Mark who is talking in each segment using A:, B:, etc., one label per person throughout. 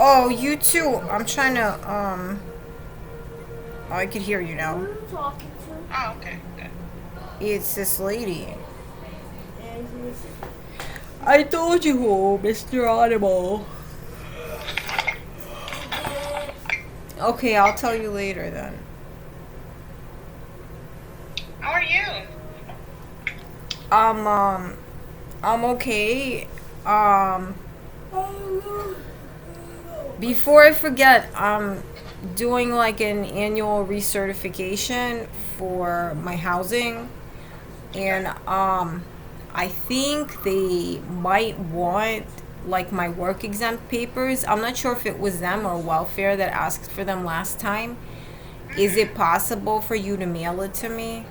A: Oh, you too. I'm trying to, oh, I could hear you
B: Who
A: now.
B: are you talking to?
C: Oh, okay, good.
A: It's this lady.
B: And who's
A: I told you who, Mr. Audible. Okay, I'll tell you later then.
C: How are you?
A: Um, um, I'm okay. Um, Before I forget, I'm doing like an annual recertification for my housing,
C: Okay.
A: and I think they might want like my work exempt papers. I'm not sure if it was them or welfare that asked for them last time. Is it possible for you to mail it to me?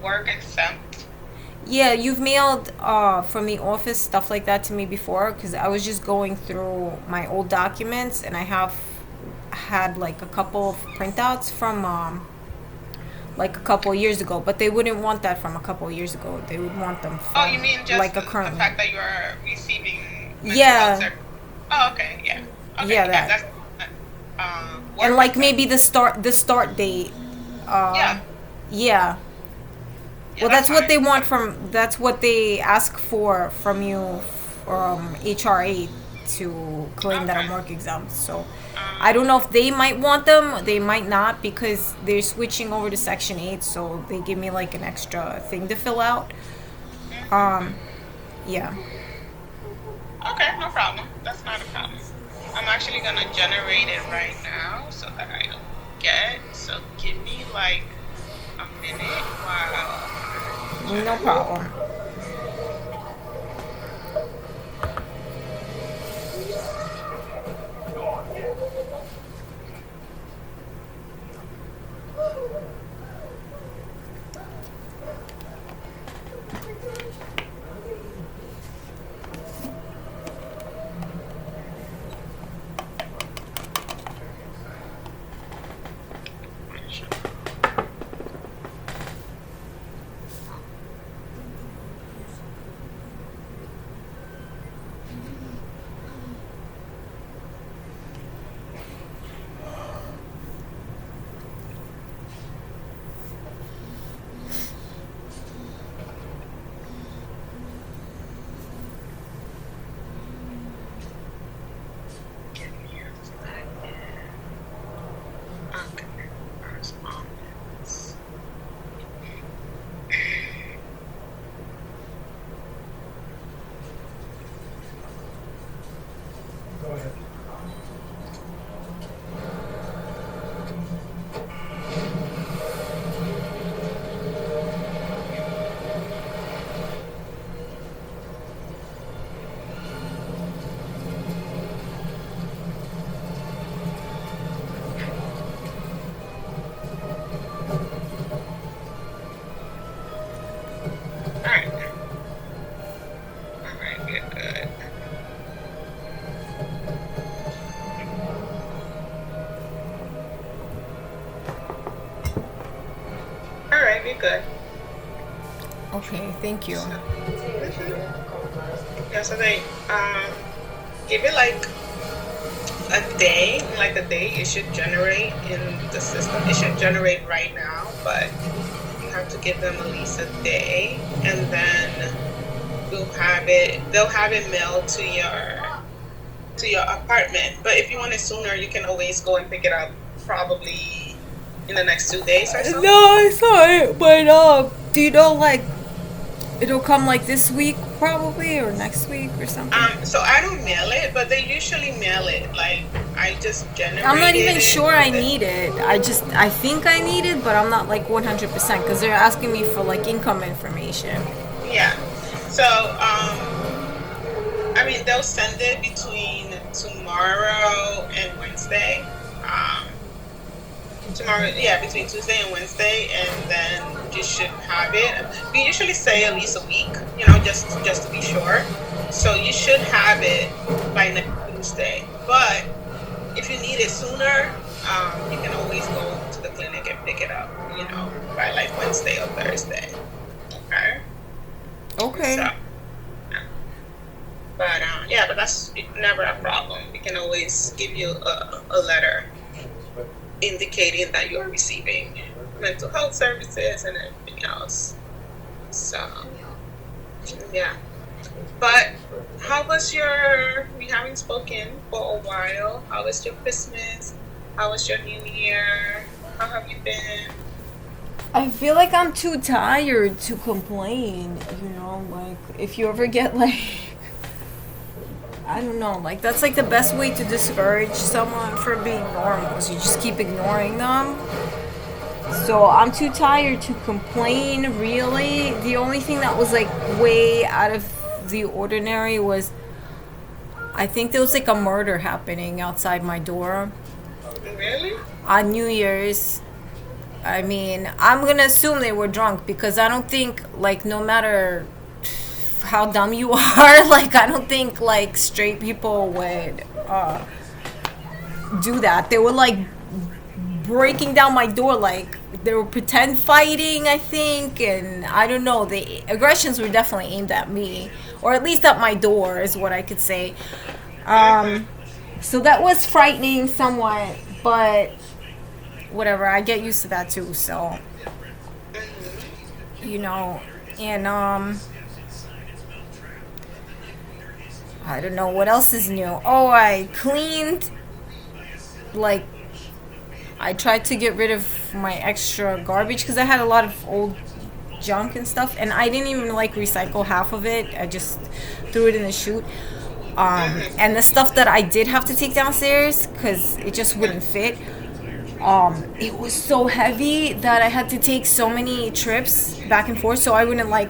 C: Work exempt.
A: Yeah, you've mailed from the office stuff like that to me before because I was just going through my old documents and I have had like a couple of printouts from like a couple of years ago, but they wouldn't want that from a couple of years ago. They would want them
C: Oh, you
A: from
C: mean just
A: like a
C: the
A: current one.
C: fact that you are receiving mental health
A: Yeah,
C: service? Oh, okay, yeah. Okay,
A: yeah,
C: yeah,
A: that.
C: that's
A: And
C: work
A: like
C: exempt.
A: maybe the start date. Uh
C: Yeah,
A: yeah.
C: yeah,
A: Well,
C: that's
A: that's what
C: fine.
A: they want from. That's what they ask for from you, from HRA to claim that I'm
C: Okay.
A: work exempt. So, I don't know
C: Um,
A: if they might want them. They might not because they're switching over to Section 8. So they give me like an extra thing to fill out.
C: mhm.
A: Yeah.
C: Okay, no problem. That's not a problem. I'm actually gonna generate it right now so that I don't forget. So give me like a minute while I
A: No
C: generate.
A: problem.
C: Give me a second. Okay, correspondence. All right, all right, good, good. All right, we're good.
A: Okay. Thank you.
C: So, yeah, so they give it like a day, like a day. It should generate in the system. It should generate right now, but you have to give them at least a day, and then we'll have it. They'll have it mailed to your apartment. But if you want it sooner, you can always go and pick it up probably in the next 2 days or so.
A: No, it's alright. But do you know like it'll come like this week probably or next week or something?
C: So I don't mail it, but they usually mail it. Like I just
A: I'm not
C: generated
A: even
C: it
A: sure I
C: with it.
A: need it. I think I need it, but I'm not like 100% because they're asking me for like income information.
C: Yeah. So I mean they'll send it between tomorrow and Wednesday. Tomorrow, yeah, between Tuesday and Wednesday, and then you should have it. We usually say at least a week, just to be sure. So you should have it by next Tuesday. But if you need it sooner, you can always go to the clinic and pick it up, by like Wednesday or Thursday. Okay. So,
A: Okay.
C: but yeah, but that's never a problem. We can always give you a letter indicating that you are receiving mental health services and everything else. So, yeah. But how was your? We haven't spoken for a while. How was your Christmas? How was your New Year? How have you been?
A: I feel like I'm too tired to complain, you know, like if you ever get like I don't know, like that's like the best way to discourage someone from being normal is you just keep ignoring them. So I'm too tired to complain, really. The only thing that was like way out of the ordinary was I think there was like a murder happening outside my door
C: Really?
A: on New Year's. I mean, I'm gonna assume they were drunk because I don't think, like, no matter how dumb you are, like, I don't think, like, straight people would do that. They were, like, breaking down my door, like, they were pretend fighting, I think, and I don't know. The aggressions were definitely aimed at me, or at least at my door, is what I could say. So that was frightening somewhat, but whatever, I get used to that too, so you know. And I don't know what else is new. Oh, I cleaned, like, I tried to get rid of my extra garbage because I had a lot of old junk and stuff, and I didn't even like recycle half of it. I just threw it in the chute. And the stuff that I did have to take downstairs because it just wouldn't fit, it was so heavy that I had to take so many trips back and forth so I wouldn't, like,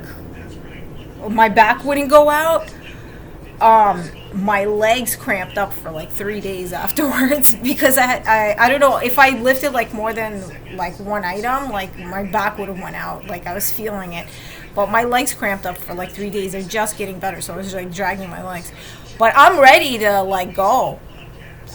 A: my back wouldn't go out. My legs cramped up for like 3 days afterwards because I don't know, if I lifted like more than like one item, like my back would have went out, like I was feeling it. But my legs cramped up for like 3 days. They're just getting better, so I was like dragging my legs. But I'm ready to like go.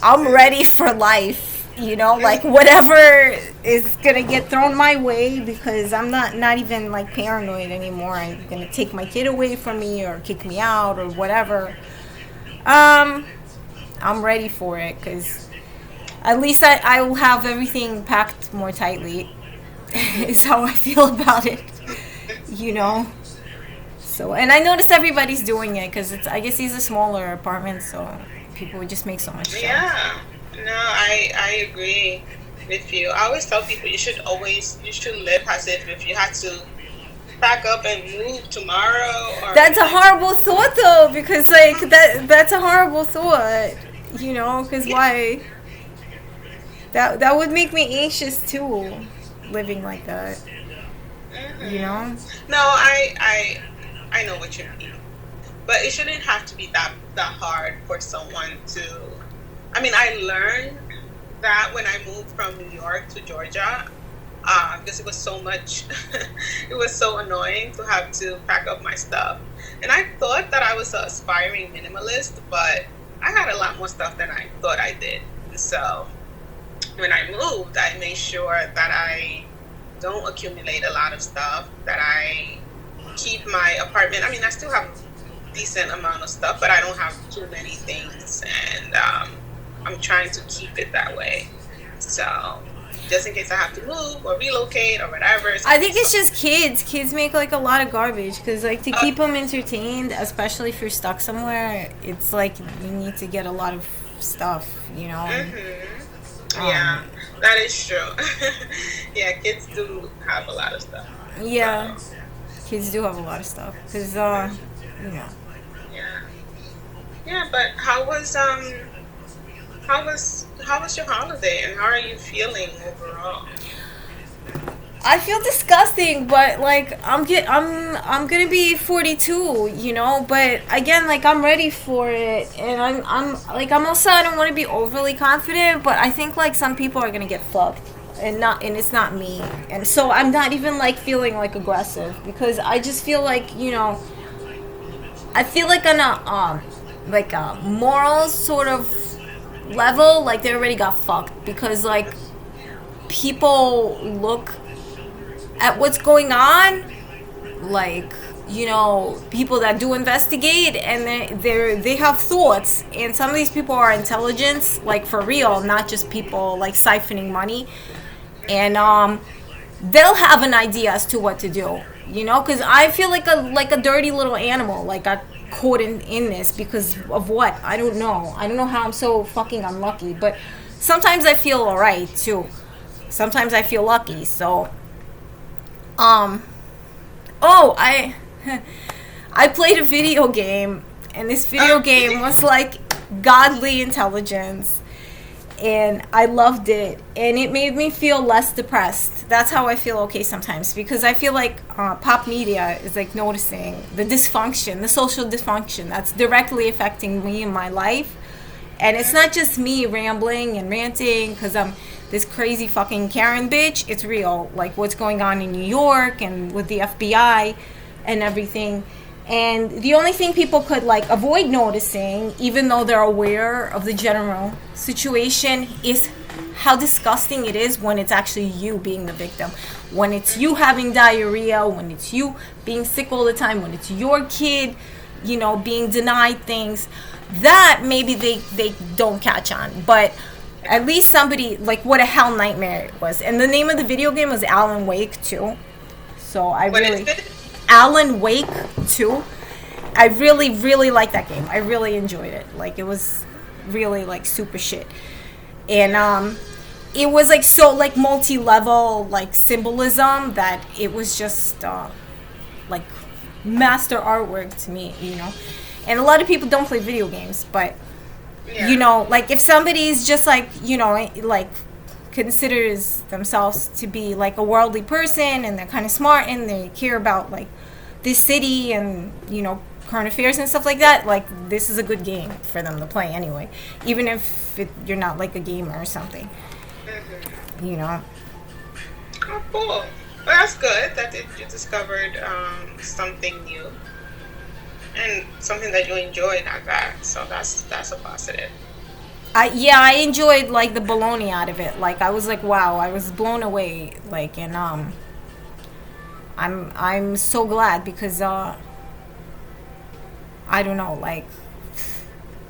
A: I'm ready for life, you know, like whatever is gonna get thrown my way, because I'm not even like paranoid anymore. I'm gonna take my kid away from me or kick me out or whatever. I'm ready for it because at least I will have everything packed more tightly. Is how I feel about it, you know. So, and I noticed everybody's doing it because I guess these are smaller apartments, so people would just make so much stuff.
C: Yeah. No, I agree with you. I always tell people you should live as if you had to pack up and move tomorrow. Or
A: That's a horrible thought, though, because like that's a horrible thought, you know, because why? That would make me anxious too, living like that, you know.
C: No, I know what you mean, but it shouldn't have to be that hard for someone to. I mean, I learned that when I moved from New York to Georgia, because it was so much, it was so annoying to have to pack up my stuff. And I thought that I was an aspiring minimalist, but I had a lot more stuff than I thought I did. So when I moved, I made sure that I don't accumulate a lot of stuff, that I keep my apartment. I mean, I still have a decent amount of stuff, but I don't have too many things, and I'm trying to keep it that way. So just in case I have to move or relocate or whatever.
A: I think it's just kids. Kids make like a lot of garbage because like to keep them entertained, especially if you're stuck somewhere, it's like you need to get a lot of stuff, you know.
C: Yeah, that is true. Yeah, kids do have a lot of stuff.
A: Yeah, kids do have a lot of stuff because you know.
C: Yeah, but how was your holiday and how are you feeling overall?
A: I feel disgusting, but like I'm gonna be 42, you know. But again, like I'm ready for it, and I'm also, I don't want to be overly confident, but I think like some people are gonna get fucked, and it's not me, and so I'm not even like feeling like aggressive because I just feel like, you know, I feel like on a moral sort of level, like they already got fucked because like people look at what's going on, like people that do investigate, and they have thoughts, and some of these people are intelligent, like for real, not just people like siphoning money, and they'll have an idea as to what to do, because I feel like a dirty little animal, like got caught in this because of what, I don't know how I'm so fucking unlucky, but sometimes I feel alright too, sometimes I feel lucky. So I played a video game, and this video game was like godly intelligence, and I loved it, and it made me feel less depressed. That's how I feel okay sometimes, because I feel like pop media is like noticing the social dysfunction that's directly affecting me in my life. And it's not just me rambling and ranting because I'm this crazy fucking Karen bitch. It's real, like what's going on in New York and with the FBI and everything. And the only thing people could like avoid noticing, even though they're aware of the general situation, is how disgusting it is when it's actually you being the victim. When it's you having diarrhea, when it's you being sick all the time, when it's your kid, being denied things. That maybe they don't catch on. But at least somebody, like what a hell nightmare it was. And the name of the video game was Alan Wake 2. So Alan Wake 2. I really, really liked that game. I really enjoyed it. Like, it was really, like, super shit. And, it was, like, so, like, multi-level, like, symbolism that it was just, like, master artwork to me, And a lot of people don't play video games, but, like, if somebody's just, like, like, considers themselves to be, like, a worldly person, and they're kind of smart, and they care about, like, this city and current affairs and stuff like that, like this is a good game for them to play anyway, even if you're not like a gamer or something.
C: Oh, cool. Well, that's good that you discovered something new and something that you enjoyed at that, so that's a positive.
A: I enjoyed like the baloney out of it. Like I was like, wow, I was blown away, like, and I'm so glad because I don't know, like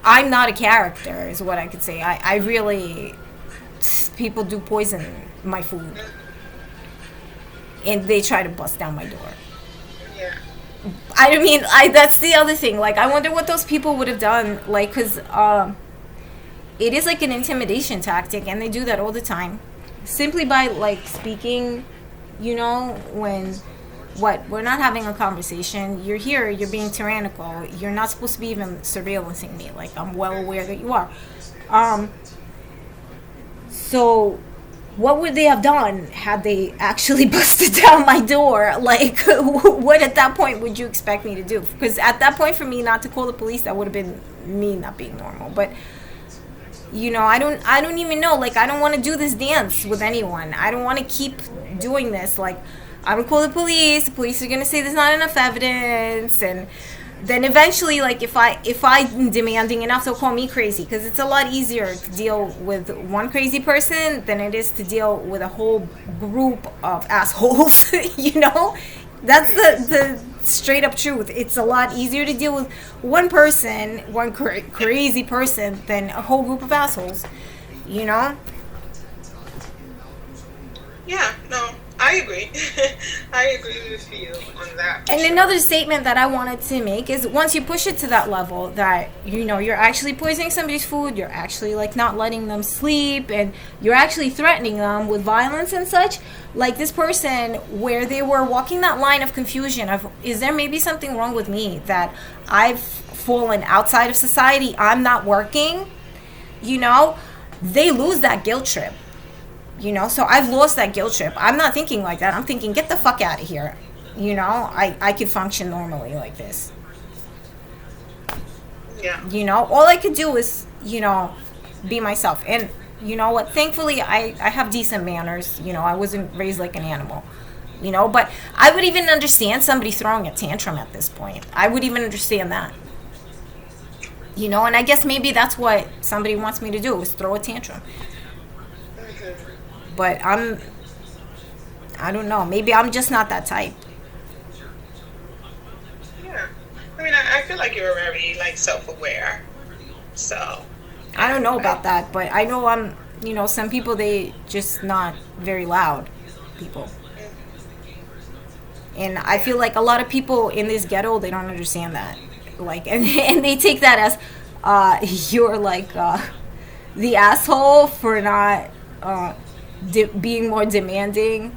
A: I'm not a character is what I could say. I really, people do poison my food and they try to bust down my door.
C: Yeah.
A: That's the other thing. Like I wonder what those people would have done, like, cuz it is like an intimidation tactic, and they do that all the time simply by like speaking, when we're not having a conversation, you're here, you're being tyrannical, you're not supposed to be even surveillancing me, like I'm well aware that you are. So what would they have done had they actually busted down my door? Like what at that point would you expect me to do? Because at that point, for me not to call the police, that would have been me not being normal. But I don't even know, like I don't want to do this dance with anyone. I don't want to keep doing this. Like I would call the police are going to say there's not enough evidence, and then eventually, like, if I'm demanding enough, they'll call me crazy, because it's a lot easier to deal with one crazy person than it is to deal with a whole group of assholes. That's the straight up truth. It's a lot easier to deal with one person, one crazy person, than a whole group of assholes.
C: Yeah, no, I agree. I agree with you on that.
A: And another statement that I wanted to make is, once you push it to that level that, you're actually poisoning somebody's food, you're actually, like, not letting them sleep, and you're actually threatening them with violence and such, like this person, where they were walking that line of confusion of, is there maybe something wrong with me, that I've fallen outside of society, I'm not working, they lose that guilt trip. So I've lost that guilt trip. I'm not thinking like that. I'm thinking, get the fuck out of here. I could function normally like this.
C: Yeah.
A: All I could do is, be myself. And you know what? Thankfully, I have decent manners. I wasn't raised like an animal. But I would even understand somebody throwing a tantrum at this point. I would even understand that. And I guess maybe that's what somebody wants me to do, is throw a tantrum. But I don't know. Maybe I'm just not that type.
C: Yeah. I mean, I feel like you're very like self-aware. So,
A: I don't know
C: I
A: about that, but I know some people, they just not very loud people. And I
C: yeah.
A: feel like a lot of people in this ghetto, they don't understand that. Like, and they take that as you're like the asshole for not being more demanding.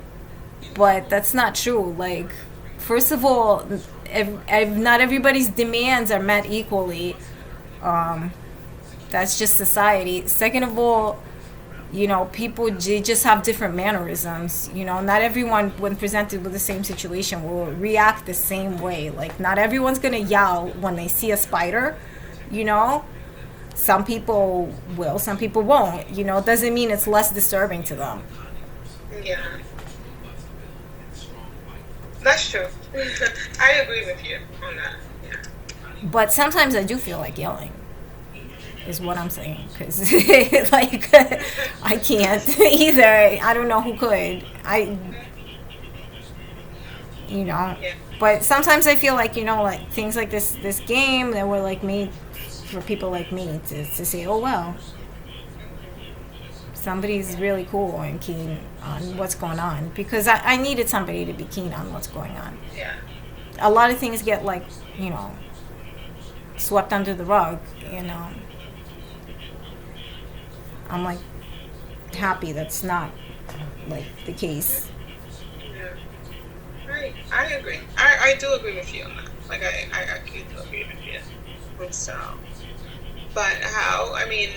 A: But that's not true. Like, first of all, if not everybody's demands are met equally. Um, that's just society. Second of all, people, they just have different mannerisms. Not everyone, when presented with the same situation, will react the same way. Like, not everyone's gonna yell when they see a spider. You know, some people will, some people won't. It doesn't mean it's less disturbing to them.
C: Yeah. That's true. I agree with you on that. Yeah.
A: But sometimes I do feel like yelling. Is what I'm saying, because like I can't either. I don't know who could. You know,
C: Yeah.
A: but sometimes I feel like like things like this game that were like made for people like me to say, oh well, somebody's really cool and keen on what's going on, because I needed somebody to be keen on what's going on.
C: Yeah.
A: A lot of things get like swept under the rug, I'm like happy that's not like the case.
C: Yeah. I agree. I do agree with you on that. Like I actually do agree with you. And so, but how? I mean,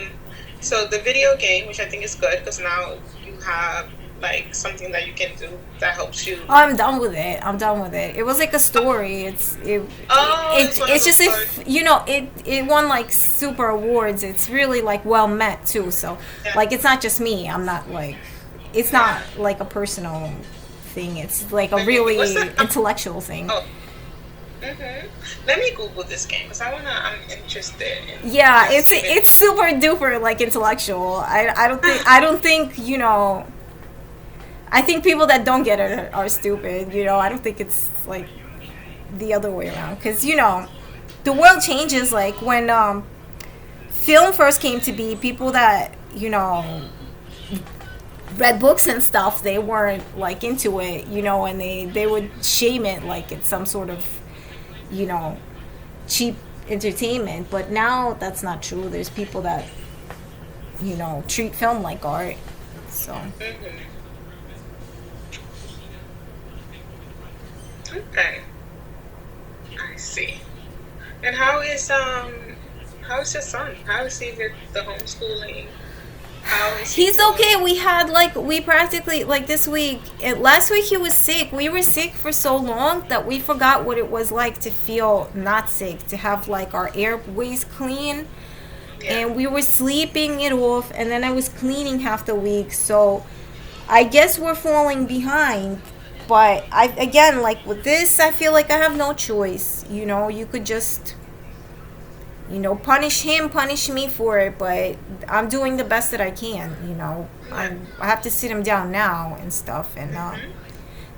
C: so the video game, which I think is good, because now you have like something that you can do that helps you.
A: I'm done with it. I'm done with it. It was like a story.
C: It's one of
A: It's
C: those
A: just,
C: stories.
A: if it won like super awards. It's really like well met too. So
C: Yeah.
A: like, it's not just me. I'm not like, it's not like a personal thing. It's like a really
C: What's the-
A: intellectual thing.
C: Oh. Mhm. Let me Google this game because I'm interested in.
A: Yeah,
C: this
A: it's super duper like intellectual. I don't think I think people that don't get it are stupid. I don't think it's like the other way around, because the world changes. Like, when film first came to be, people that read books and stuff, they weren't like into it, and they would shame it like it's some sort of you know cheap entertainment. But now that's not true. There's people that treat film like art. So
C: Mhm. Okay, I see. And how's your son? How is he with the homeschooling? How is he
A: he's
C: doing?
A: okay. We practically, like, this week, last week he was sick. We were sick for so long that we forgot what it was like to feel not sick, to have like our airways clean.
C: Yeah.
A: And we were sleeping it off, and then I was cleaning half the week. So I guess we're falling behind. But again, like with this, I feel like I have no choice. You could just punish him, punish me for it, but I'm doing the best that I can. I have to sit him down now and stuff, and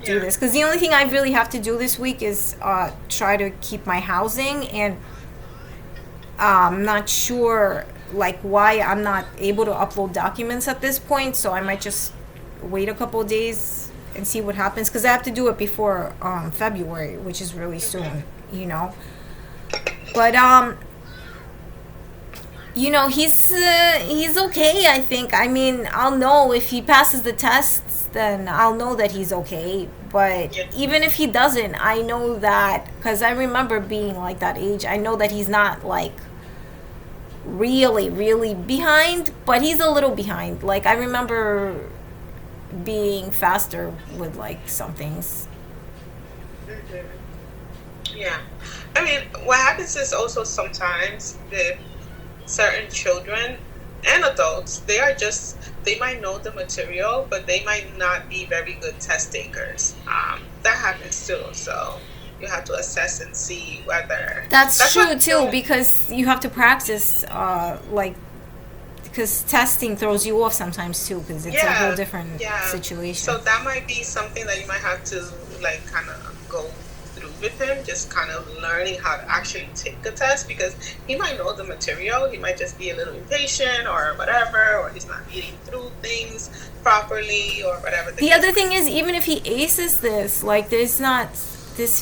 A: do
C: Yeah.
A: this, because the only thing I really have to do this week is try to keep my housing. And I'm not sure like why I'm not able to upload documents at this point, so I might just wait a couple of days and see what happens, because I have to do it before February, which is really soon. But he's okay, I think. I mean, I'll know if he passes the tests, then I'll know that he's okay. But
C: Yeah.
A: even if he doesn't, I know that, because I remember being like that age. I know that he's not like really, really behind, but he's a little behind. Like, I remember being faster with like some things.
C: Mhm. Yeah. I mean, what happens is also sometimes the certain children and adults, they might know the material, but they might not be very good test takers. That happens too. So you have to assess and see whether
A: That's true
C: what
A: too, because you have to practice, like, because testing throws you off sometimes too, because it's a whole different
C: yeah.
A: situation.
C: So that might be something that you might have to like kind of go through with with him, just kind of learning how to actually take the test, because he might know the material, he might just be a little impatient or whatever, or he's not reading through things properly or whatever.
A: The other thing is, even if he aces this, like, this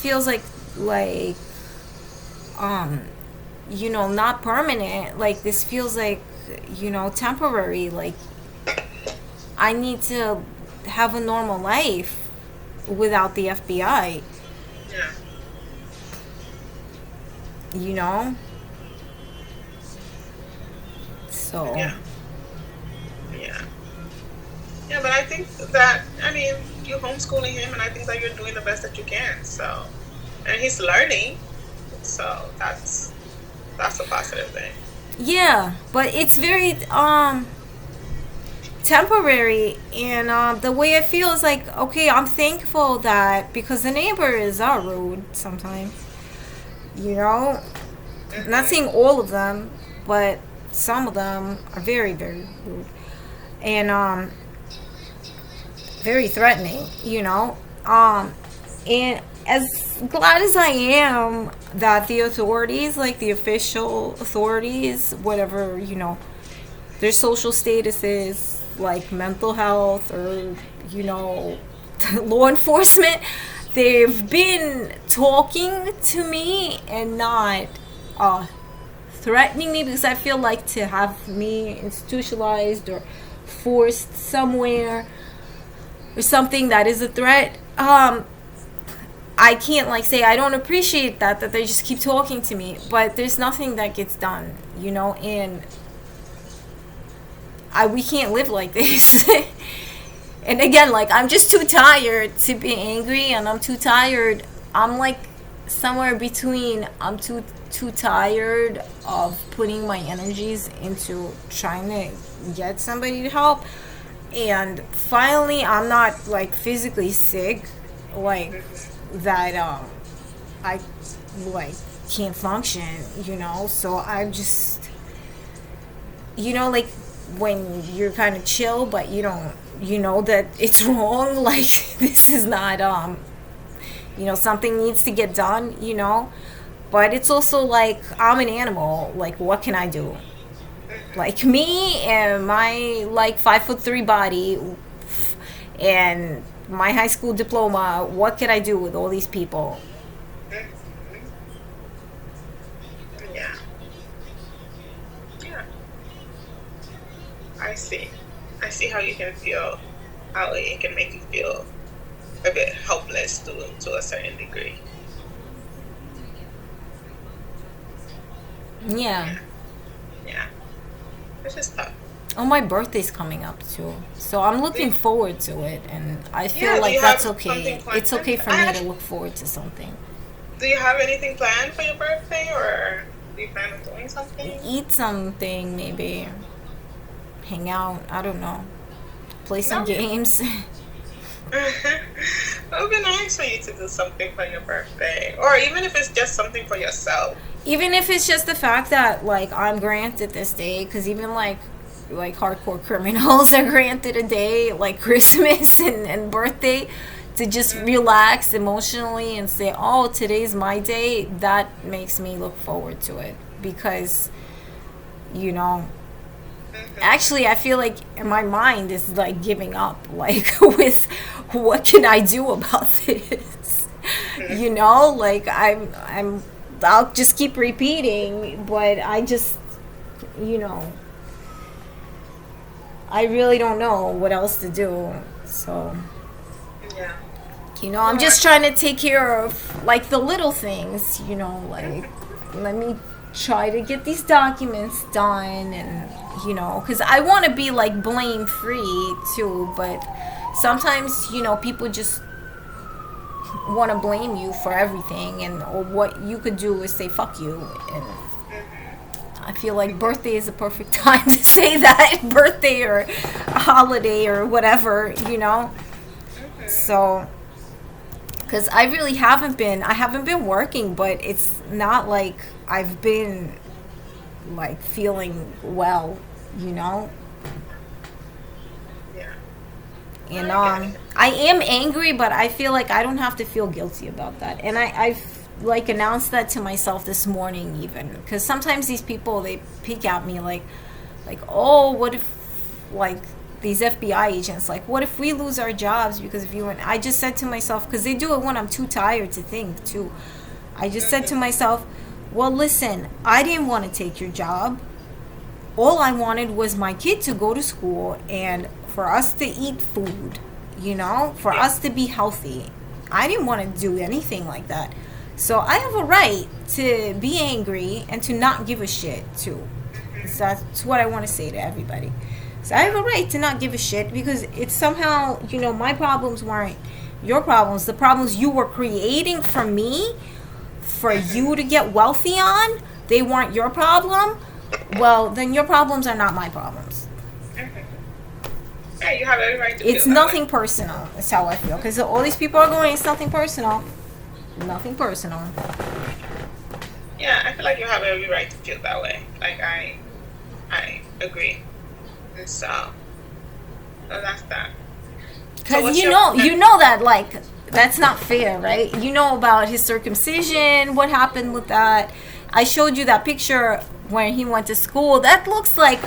A: feels like, not permanent. Like, this feels like, temporary. Like, I need to have a normal life without the FBI.
C: Yeah.
A: So.
C: Yeah. Yeah. Yeah, but I think that, you're homeschooling him, and I think that you're doing the best that you can. So, and he's learning, so that's a positive thing.
A: Yeah, but it's very temporary, and the way I feel is like, okay, I'm thankful that, because the neighbors are rude sometimes. I'm not saying all of them, but some of them are very, very rude, and very threatening. And as glad as I am that the authorities, like the official authorities, whatever, their social status is, like mental health or, law enforcement, they've been talking to me and not threatening me, because I feel like to have me institutionalized or forced somewhere or something that is a threat, I can't say I don't appreciate that they just keep talking to me, but there's nothing that gets done, and we can't live like this. And again, I'm just too tired to be angry, and I'm too tired. I'm somewhere between, I'm too tired of putting my energies into trying to get somebody to help, and finally I'm not physically sick, that I can't function, so I just, when you're kind of chill but you don't, that it's wrong, this is not something needs to get done, but it's also I'm an animal, what can I do? Me and my 5'3" body and my high school diploma, what could I do with all these people?
C: Yeah. Yeah. I see how you can feel, how it can make you feel a bit helpless to a certain degree.
A: Yeah.
C: Yeah. It's just tough.
A: Oh, my birthday's coming up too, so I'm looking forward to it, and I feel that's okay. It's okay for me to look forward to something.
C: Do you have anything planned for your birthday, or do you plan on doing something?
A: Eat something, maybe. Hang out. I don't know. Play some games.
C: It would be nice for you to do something for your birthday, or even if it's just something for yourself.
A: Even if it's just the fact that I'm granted this day, because even hardcore criminals are granted a day like Christmas and birthday to just relax emotionally and say, oh, today's my day. That makes me look forward to it, because actually I feel my mind is giving up, with what can I do about this? I'll just keep repeating, but I just I really don't know what else to do. So
C: Yeah.
A: I'm just trying to take care of the little things, let me try to get these documents done, and because I want to be blame free too, but sometimes people just want to blame you for everything, and or what you could do is say fuck you, and I feel birthday is the perfect time to say that. Birthday or a holiday or whatever, so because I really haven't been working, but it's not I've been feeling well,
C: Yeah.
A: and I am angry, but I feel I don't have to feel guilty about that, and I've like announced that to myself this morning, even because sometimes these people, they peek at me like, oh, what if, like, these FBI agents, like, what if we lose our jobs because of you? And I just said to myself, because they do it when I'm too tired to think too, I just said to myself, well, listen, I didn't want to take your job. All I wanted was my kid to go to school and for us to eat food, you know, for us to be healthy. I didn't want to do anything like that. So I have a right to be angry and to not give a shit too. So that's what I want to say to everybody. So I have a right to not give a shit because it's somehow, you know, my problems weren't your problems. The problems you were creating for me, for you to get wealthy on, they weren't your problem. Well, then your problems are not my problems.
C: Yeah, you have every right to
A: It's
C: feel that
A: nothing
C: way.
A: personal. That's how I feel. Because all these people are going, it's nothing personal. Nothing personal.
C: Yeah, I feel like you have every right to feel that way. Like I agree. And so that's that. So
A: Because
C: what's
A: you know that, like, that's not fair, right? You know about his circumcision, what happened with that. I showed you that picture when he went to school. That looks like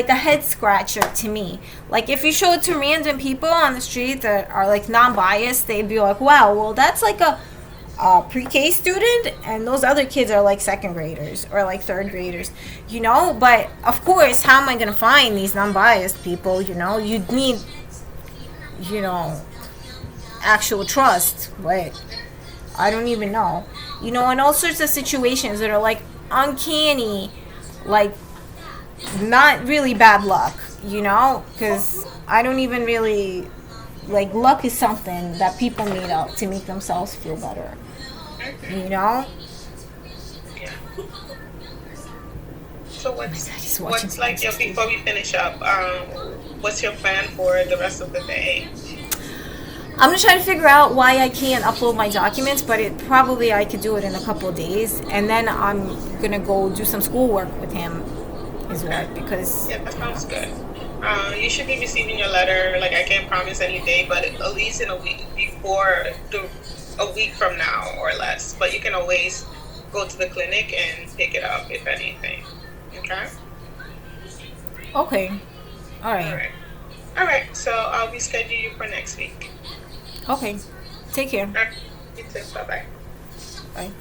A: a head scratcher to me. Like, if you show it to random people on the street that are like non-biased, they'd be like, wow, well, that's like a pre-K student, and those other kids are like second graders or like third graders, you know. But of course, how am I gonna find these non-biased people? You know, you'd need, you know, actual trust, but I don't even know, you know, in all sorts of situations that are like uncanny, like not really bad luck, you know, because I don't even really, like, luck is something that people made up to make themselves feel better, you know.
C: Yeah. So
A: Dad is watching
C: what's like your,
A: TV.
C: before we finish up, what's your plan for the rest of the day?
A: I'm gonna try to figure out why I can't upload my documents, but I could do it in a couple of days, and then I'm gonna go do some schoolwork with him as well, because
C: Yeah, that sounds good. You should be receiving your letter. Like, I can't promise any day, but at least in a week before, a week from now or less. But you can always go to the clinic and pick it up if anything. Okay.
A: okay, all
C: All
A: right,
C: right. All right. So I'll reschedule you for next week.
A: okay, take care,
C: All right. You too. Bye bye.
A: bye.